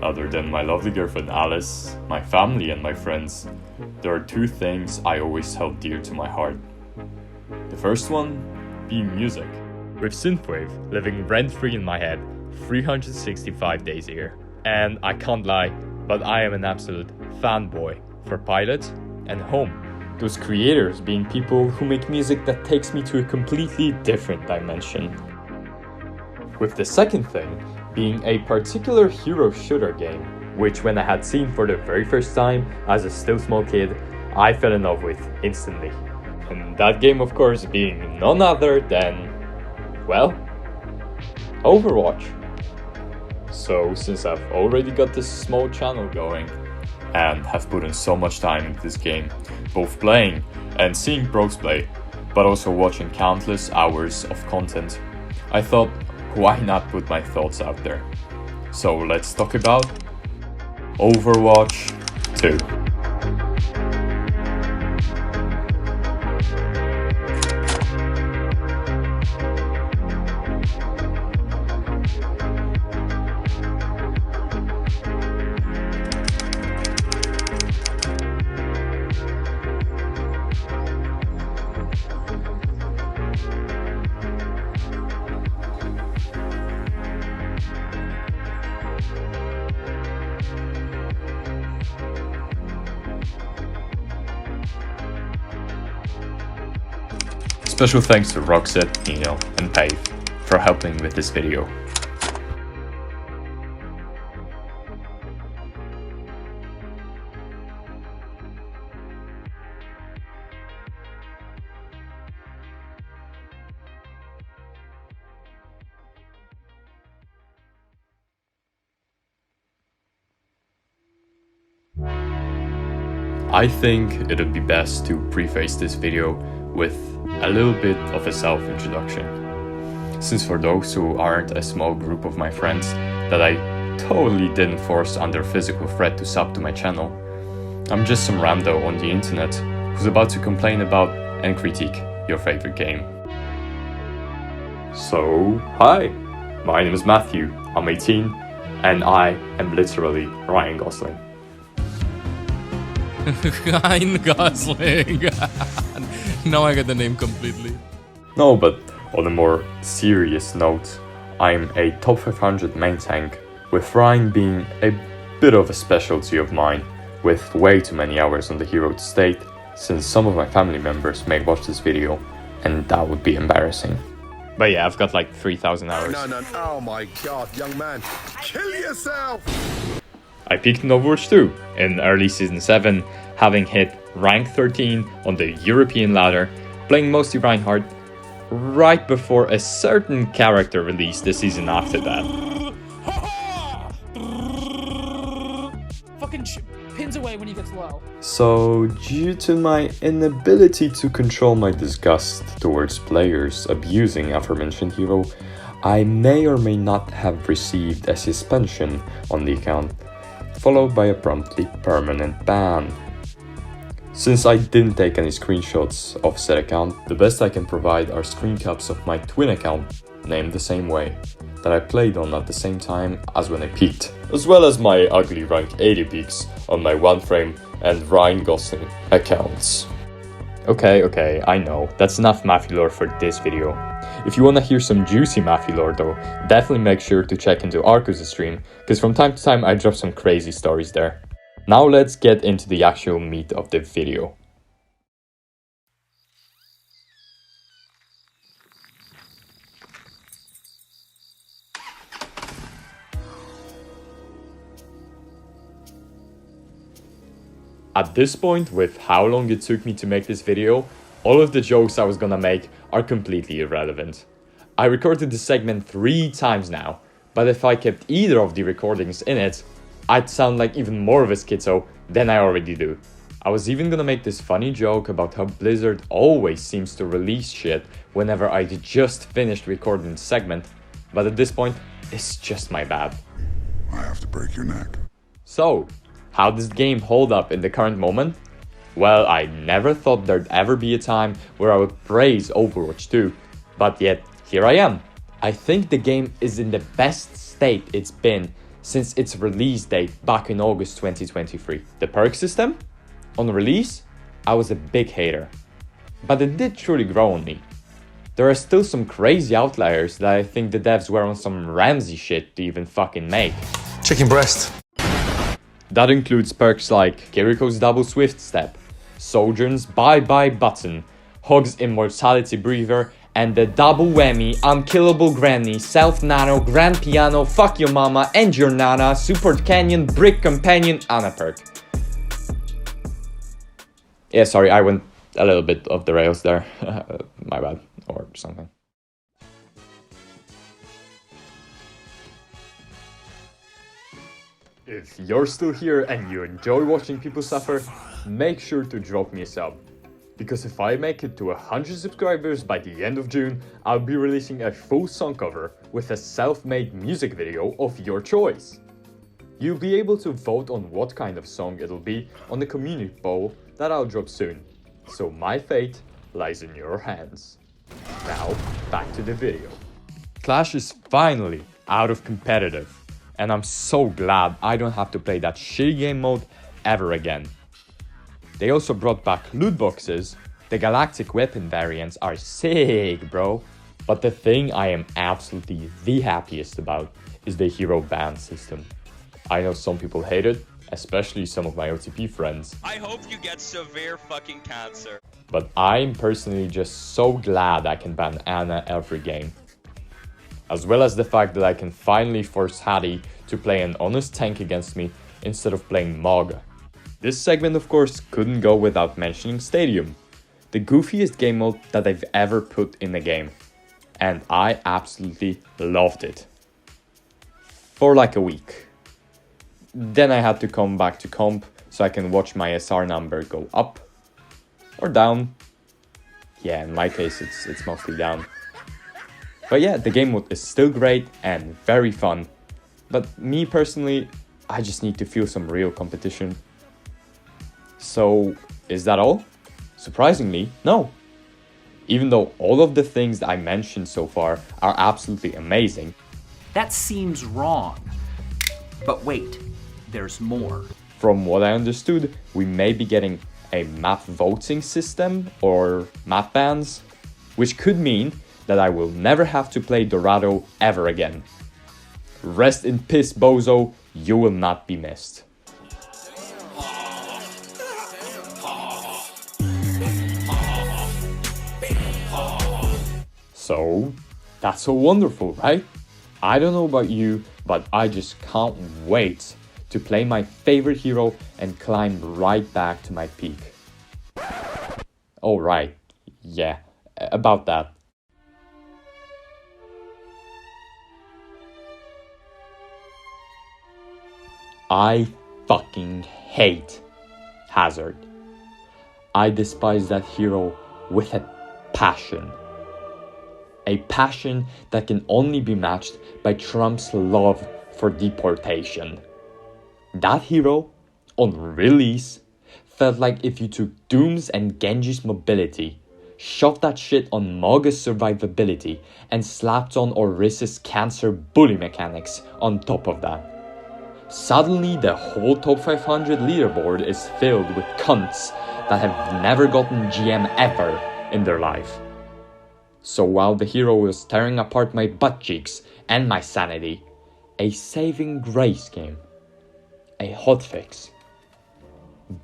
Other than my lovely girlfriend Alice, my family and my friends, there are two things I always held dear to my heart. The first one being music, with synthwave living rent-free in my head 365 days a year. And I can't lie, but I am an absolute fanboy for PYLOT and Home. Those creators being people who make music that takes me to a completely different dimension. With the second thing being a particular hero shooter game, which when I had seen for the very first time as a still small kid, I fell in love with instantly. And that game of course being none other than, well, Overwatch. So since I've already got this small channel going and have put in so much time into this game, both playing and seeing pros play, but also watching countless hours of content, I thought, why not put my thoughts out there? So let's talk about Overwatch 2. Special thanks to Roxette, Nino, and Pave for helping with this video. I think it would be best to preface this video with a little bit of a self-introduction, since for those who aren't a small group of my friends that I totally didn't force under physical threat to sub to my channel, I'm just some rando on the internet who's about to complain about and critique your favorite game. So, hi, my name is Matthew, I'm 18, and I am literally Ryan Gosling. Ryan Gosling. Now I get the name completely. No, but on a more serious note, I'm a top 500 main tank, with Ryan being a bit of a specialty of mine, with way too many hours on the hero to state, since some of my family members may watch this video, and that would be embarrassing. But yeah, I've got like 3,000 hours. No, oh my god, young man, kill yourself! I peaked in Overwatch 2 in early Season 7, having hit rank 13 on the European ladder, playing mostly Reinhardt, right before a certain character released the season after that. Fucking pins away when he gets low. So, due to my inability to control my disgust towards players abusing aforementioned hero, I may or may not have received a suspension on the account, followed by a promptly permanent ban. Since I didn't take any screenshots of said account, the best I can provide are screen caps of my twin account, named the same way, that I played on at the same time as when I peaked, as well as my ugly rank 80 peaks on my One Frame and Ryan Gosling accounts. Okay, I know, that's enough Matthew lore for this video. If you wanna hear some juicy Matthew lore though, definitely make sure to check into REALArkose's stream, cause from time to time I drop some crazy stories there. Now let's get into the actual meat of the video. At this point, with how long it took me to make this video, all of the jokes I was gonna make are completely irrelevant. I recorded this segment 3 times now, but if I kept either of the recordings in it, I'd sound like even more of a schizo than I already do. I was even gonna make this funny joke about how Blizzard always seems to release shit whenever I just finished recording the segment, but at this point, it's just my bad. I have to break your neck. So, how does the game hold up in the current moment? Well, I never thought there'd ever be a time where I would praise Overwatch 2, but yet, here I am. I think the game is in the best state it's been since its release date back in August 2023. The perk system? On release, I was a big hater, but it did truly grow on me. There are still some crazy outliers that I think the devs were on some Ramsey shit to even fucking make. Chicken breast. That includes perks like Kiriko's double swift step, Sojourn's bye bye button, Hog's immortality breather, and the double whammy unkillable granny, self nano, grand piano, fuck your mama and your nana, super canyon, brick companion, Anna perk. Yeah, sorry, I went a little bit off the rails there. My bad, or something. If you're still here and you enjoy watching people suffer, make sure to drop me a sub. Because if I make it to 100 subscribers by the end of June, I'll be releasing a full song cover with a self-made music video of your choice. You'll be able to vote on what kind of song it'll be on the community poll that I'll drop soon. So my fate lies in your hands. Now, back to the video. Clash is finally out of competitive, and I'm so glad I don't have to play that shitty game mode ever again. They also brought back loot boxes. The galactic weapon variants are sick, bro. But the thing I am absolutely the happiest about is the hero ban system. I know some people hate it, especially some of my OTP friends. I hope you get severe fucking cancer. But I'm personally just so glad I can ban Anna every game. As well as the fact that I can finally force Hattie to play an honest tank against me instead of playing Mog. This segment of course couldn't go without mentioning Stadium, the goofiest game mode that I've ever put in a game. And I absolutely loved it. For like a week. Then I had to come back to comp so I can watch my SR number go up or down. Yeah, in my case it's mostly down. But yeah, the game mode is still great and very fun. But me personally, I just need to feel some real competition. So, is that all? Surprisingly, no. Even though all of the things I mentioned so far are absolutely amazing. That seems wrong. But wait, there's more. From what I understood, we may be getting a map voting system or map bans, which could mean that I will never have to play Dorado ever again. Rest in peace, Bozo, you will not be missed. So, that's so wonderful, right? I don't know about you, but I just can't wait to play my favorite hero and climb right back to my peak. Oh right, yeah, about that. I fucking hate Hazard. I despise that hero with a passion. A passion that can only be matched by Trump's love for deportation. That hero, on release, felt like if you took Doom's and Genji's mobility, shoved that shit on Mog's survivability, and slapped on Oris's cancer bully mechanics on top of that. Suddenly the whole top 500 leaderboard is filled with cunts that have never gotten GM ever in their life. So while the hero was tearing apart my butt cheeks and my sanity, a saving grace came. A hotfix.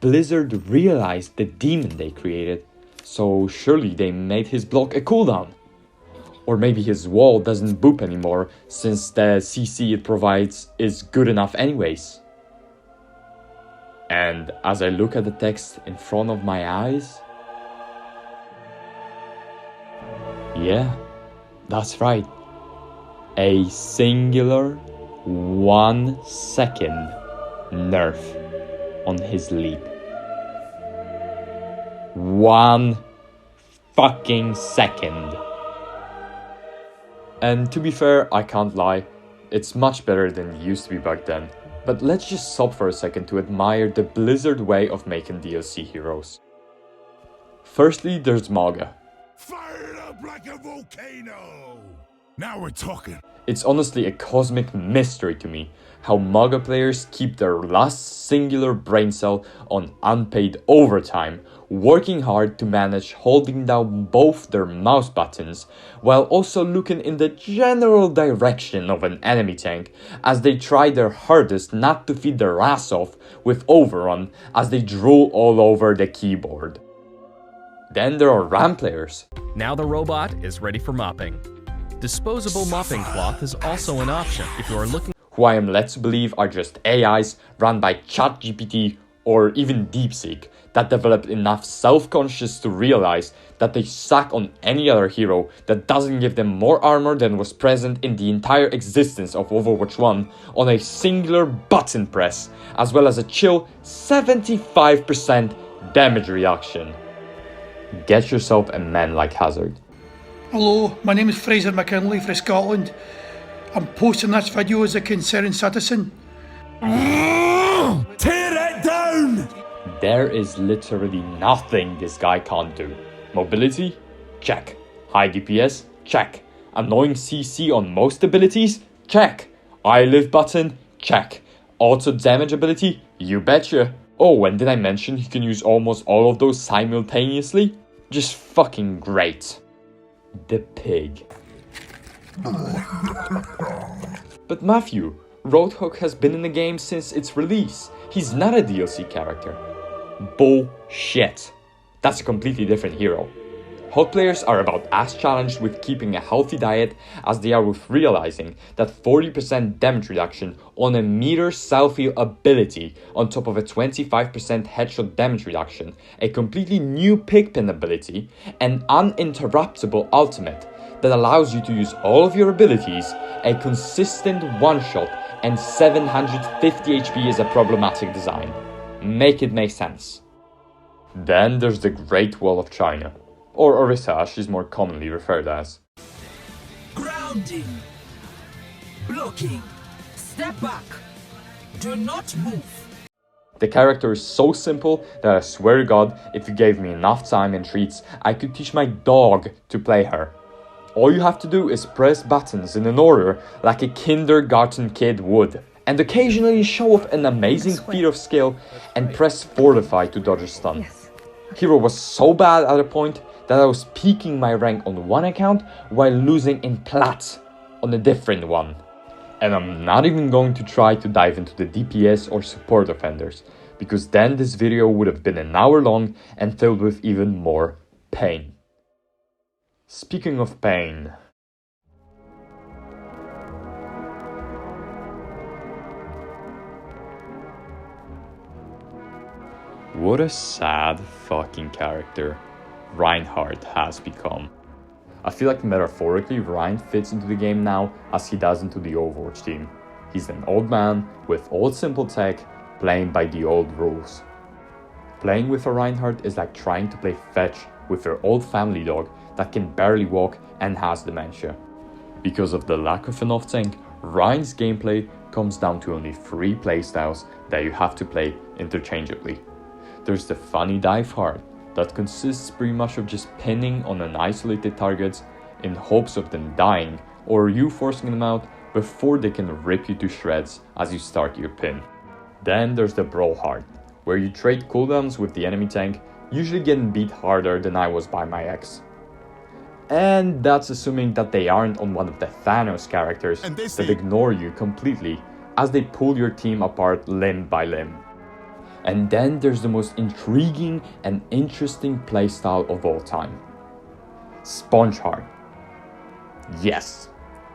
Blizzard realized the demon they created, so surely they made his block a cooldown. Or maybe his wall doesn't boop anymore since the CC it provides is good enough anyways. And as I look at the text in front of my eyes, yeah, that's right. A singular 1 second nerf on his leap. 1 fucking second. And to be fair, I can't lie, it's much better than it used to be back then. But let's just stop for a second to admire the Blizzard way of making DLC heroes. Firstly, there's Maga. Fired up like a volcano. Now we're talking. It's honestly a cosmic mystery to me how MAGA players keep their last singular brain cell on unpaid overtime, working hard to manage holding down both their mouse buttons while also looking in the general direction of an enemy tank as they try their hardest not to feed their ass off with Overrun as they drool all over the keyboard. Then there are RAM players. Now the robot is ready for mopping. Disposable mopping cloth is also an option if you are looking Who I am led to believe are just AIs run by ChatGPT or even DeepSeek that developed enough self-conscious to realize that they suck on any other hero that doesn't give them more armor than was present in the entire existence of Overwatch 1 on a singular button press, as well as a chill 75% damage reduction. Get yourself a man like Hazard. Hello, my name is Fraser McKinley from Scotland. I'm posting this video as a concerned citizen. Tear it down! There is literally nothing this guy can't do. Mobility? Check. High DPS? Check. Annoying CC on most abilities? Check. Eyelift button? Check. Auto damage ability? You betcha. Oh, and did I mention he can use almost all of those simultaneously? Just fucking great. The pig. But Matthew, Roadhog has been in the game since its release. He's not a DLC character. Bullshit. That's a completely different hero. HOG players are about as challenged with keeping a healthy diet as they are with realizing that 40% damage reduction on a meter selfie ability on top of a 25% headshot damage reduction, a completely new pigpen ability, an uninterruptible ultimate that allows you to use all of your abilities, a consistent one-shot, and 750 HP is a problematic design. Make it make sense. Then there's the Great Wall of China, or Orisa as she's more commonly referred as. Grounding. Blocking. Step back. Do not move. The character is so simple that I swear to God, if you gave me enough time and treats, I could teach my dog to play her. All you have to do is press buttons in an order like a kindergarten kid would, and occasionally show off an amazing feat of skill and press Fortify to dodge a stun. Hero was so bad at a point that I was peaking my rank on one account while losing in Plat on a different one. And I'm not even going to try to dive into the DPS or support offenders, because then this video would have been an hour long and filled with even more pain. Speaking of pain, what a sad fucking character REINHARDT has become. I feel like metaphorically Rein fits into the game now as he does into the Overwatch team. He's an old man with old simple tech playing by the old rules. Playing with a REINHARDT is like trying to play fetch with your old family dog that can barely walk and has dementia. Because of the lack of an off-tank, Rein's gameplay comes down to only 3 playstyles that you have to play interchangeably. There's the funny dive hard, that consists pretty much of just pinning on an isolated target in hopes of them dying or you forcing them out before they can rip you to shreds as you start your pin. Then there's the brawl hard, where you trade cooldowns with the enemy tank, usually getting beat harder than I was by my ex. And that's assuming that they aren't on one of the Thanos characters that ignore you completely as they pull your team apart limb by limb. And then there's the most intriguing and interesting playstyle of all time. Sponge hard. Yes,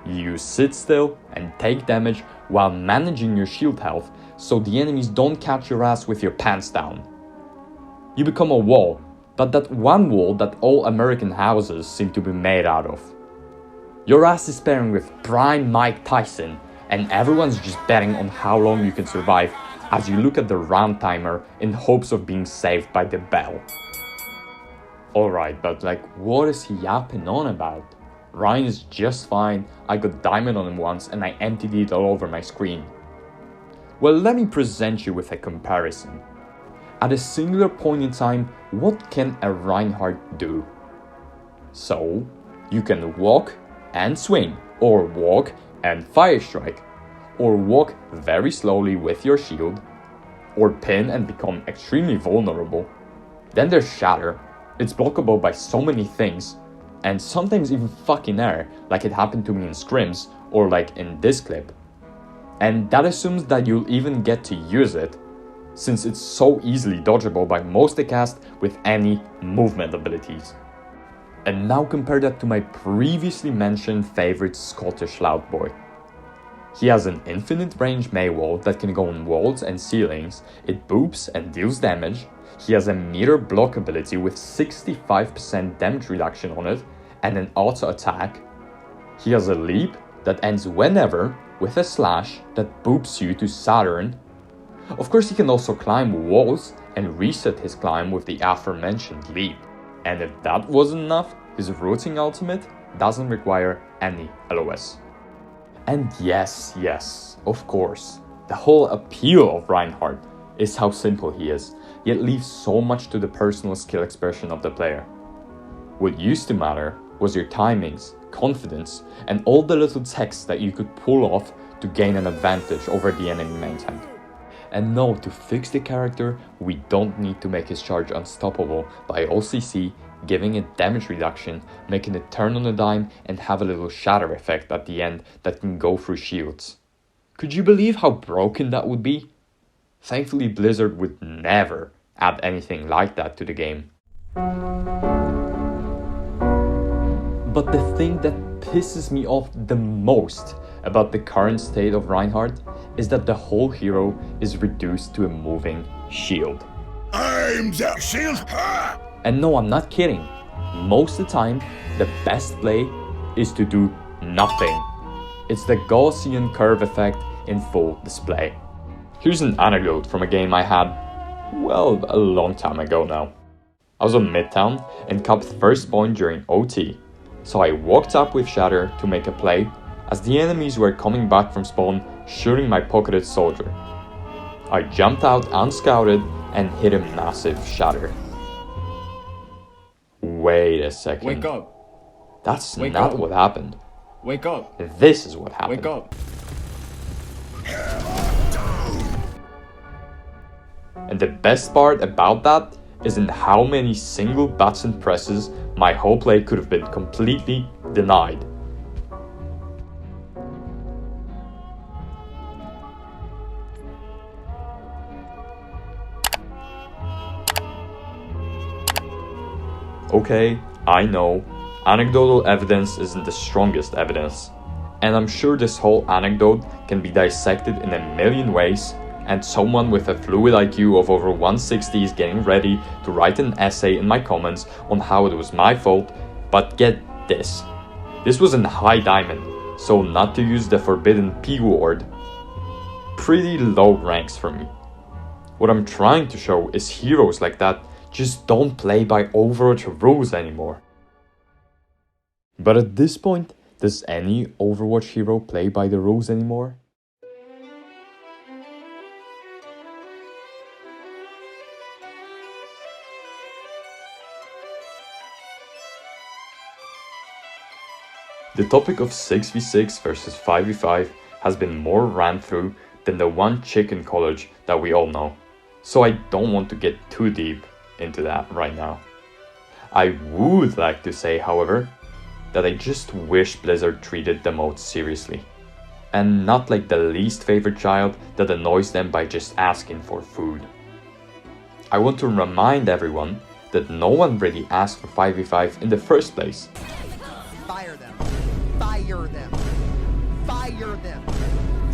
you sit still and take damage while managing your shield health so the enemies don't catch your ass with your pants down. You become a wall, but that one wall that all American houses seem to be made out of. Your ass is pairing with prime Mike Tyson, and everyone's just betting on how long you can survive as you look at the round timer in hopes of being saved by the bell. Alright, but like, what is he yapping on about? Rein is just fine, I got diamond on him once and I emptied it all over my screen. Well, let me present you with a comparison. At a singular point in time, what can a REINHARDT do? So, you can walk and swing, or walk and Fire Strike, or walk very slowly with your shield, or pin and become extremely vulnerable. Then there's Shatter. It's blockable by so many things, and sometimes even fucking air, like it happened to me in scrims, or like in this clip. And that assumes that you'll even get to use it, since it's so easily dodgeable by most the cast with any movement abilities. And now compare that to my previously mentioned favorite Scottish Loudboy. He has an infinite range Maywall that can go on walls and ceilings, it boops and deals damage, he has a meter block ability with 65% damage reduction on it, and an auto attack. He has a leap that ends whenever with a slash that boops you to Saturn. Of course, he can also climb walls and reset his climb with the aforementioned leap. And if that wasn't enough, his rooting ultimate doesn't require any LOS. And yes, of course, the whole appeal of REINHARDT is how simple he is, yet leaves so much to the personal skill expression of the player. What used to matter was your timings, confidence, and all the little techs that you could pull off to gain an advantage over the enemy main tank. And no, to fix the character, we don't need to make his charge unstoppable by OCC, giving it damage reduction, making it turn on a dime, and have a little shatter effect at the end that can go through shields. Could you believe how broken that would be? Thankfully, Blizzard would never add anything like that to the game. But the thing that pisses me off the most about the current state of REINHARDT is that the whole hero is reduced to a moving shield. I'm the shield. Ha! And no, I'm not kidding. Most of the time, the best play is to do nothing. It's the Gaussian curve effect in full display. Here's an anecdote from a game I had, well, a long time ago now. I was on Midtown and capped first point during OT, so I walked up with Shatter to make a play as the enemies were coming back from spawn shooting my pocketed soldier. I jumped out unscouted and hit a massive Shatter. Wait a second. Wake up. That's Wake not up. what happened. Wake up. This is what happened. Wake up. And the best part about that isn't how many single button presses my whole play could have been completely denied. Okay, I know, anecdotal evidence isn't the strongest evidence, and I'm sure this whole anecdote can be dissected in a million ways, and someone with a fluid IQ of over 160 is getting ready to write an essay in my comments on how it was my fault, but get this. This was in high diamond, so not to use the forbidden P word. Pretty low ranks for me. What I'm trying to show is heroes like that just don't play by Overwatch rules anymore. But at this point, does any Overwatch hero play by the rules anymore? The topic of 6v6 versus 5v5 has been more ran through than the one chick in college that we all know, so I don't want to get too deep into that right now. I would like to say, however, that I just wish Blizzard treated the mode seriously, and not like the least favorite child that annoys them by just asking for food. I want to remind everyone that no one really asked for 5v5 in the first place. Fire them. Fire them. Fire them.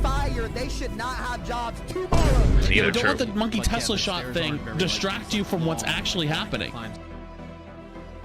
Fire. They should not have jobs tomorrow. Yeah, but don't let the monkey Tesla shot thing distract you from what's actually happening.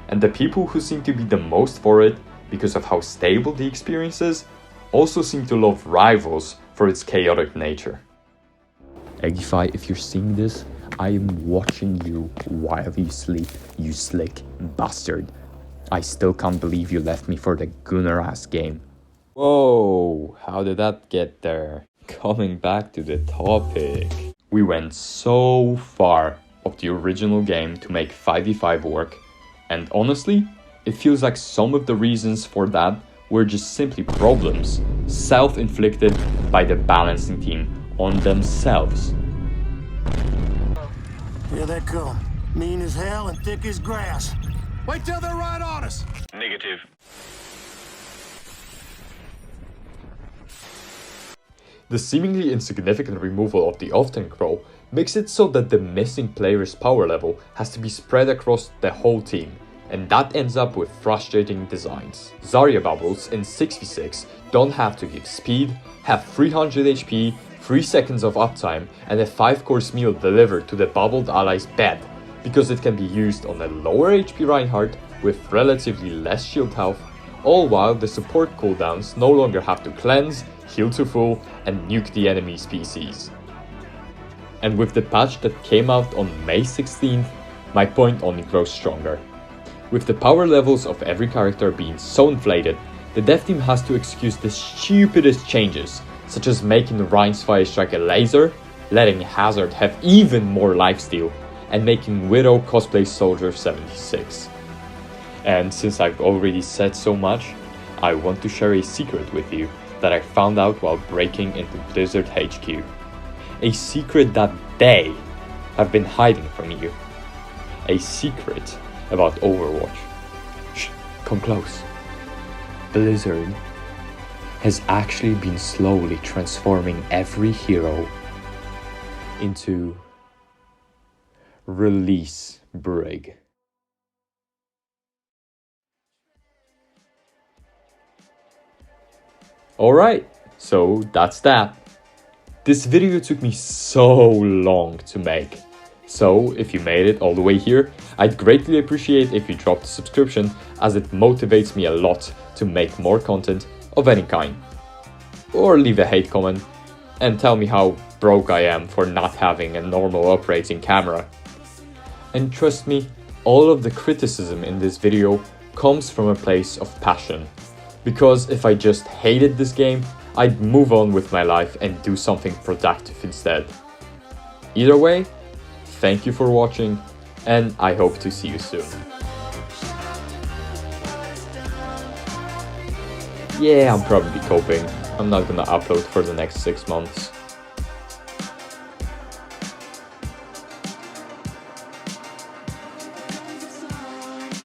And the people who seem to be the most for it, because of how stable the experience is, also seem to love Rivals for its chaotic nature. Eggify, if you're seeing this, I am watching you while you sleep, you slick bastard. I still can't believe you left me for the Gunnar-ass game. Whoa, how did that get there? Coming back to the topic. We went so far of the original game to make 5v5 work, and honestly, it feels like some of the reasons for that were just simply problems, self-inflicted by the balancing team on themselves. Here they come. Mean as hell and thick as grass. Wait till they're right on us. Negative. The seemingly insignificant removal of the often crow makes it so that the missing player's power level has to be spread across the whole team, and that ends up with frustrating designs. Zarya bubbles in 6v6 don't have to give speed, have 300 HP, 3 seconds of uptime, and a 5-course meal delivered to the bubbled ally's bed, because it can be used on a lower HP Reinhardt with relatively less shield health, all while the support cooldowns no longer have to cleanse, heal to full, and nuke the enemy's PCs. And with the patch that came out on May 16th, my point only grows stronger. With the power levels of every character being so inflated, the dev team has to excuse the stupidest changes, such as making Rein's Fire Strike a laser, letting Hazard have even more lifesteal, and making Widow cosplay Soldier 76. And since I've already said so much, I want to share a secret with you that I found out while breaking into Blizzard HQ. A secret that they have been hiding from you. A secret about Overwatch. Shh, come close. Blizzard has actually been slowly transforming every hero into Release Brig. Alright, so that's that. This video took me so long to make. So if you made it all the way here, I'd greatly appreciate if you dropped a subscription, as it motivates me a lot to make more content of any kind. Or leave a hate comment and tell me how broke I am for not having a normal operating camera. And trust me, all of the criticism in this video comes from a place of passion. Because if I just hated this game, I'd move on with my life and do something productive instead. Either way, thank you for watching, and I hope to see you soon. Yeah, I'm probably coping. I'm not gonna upload for the next 6 months.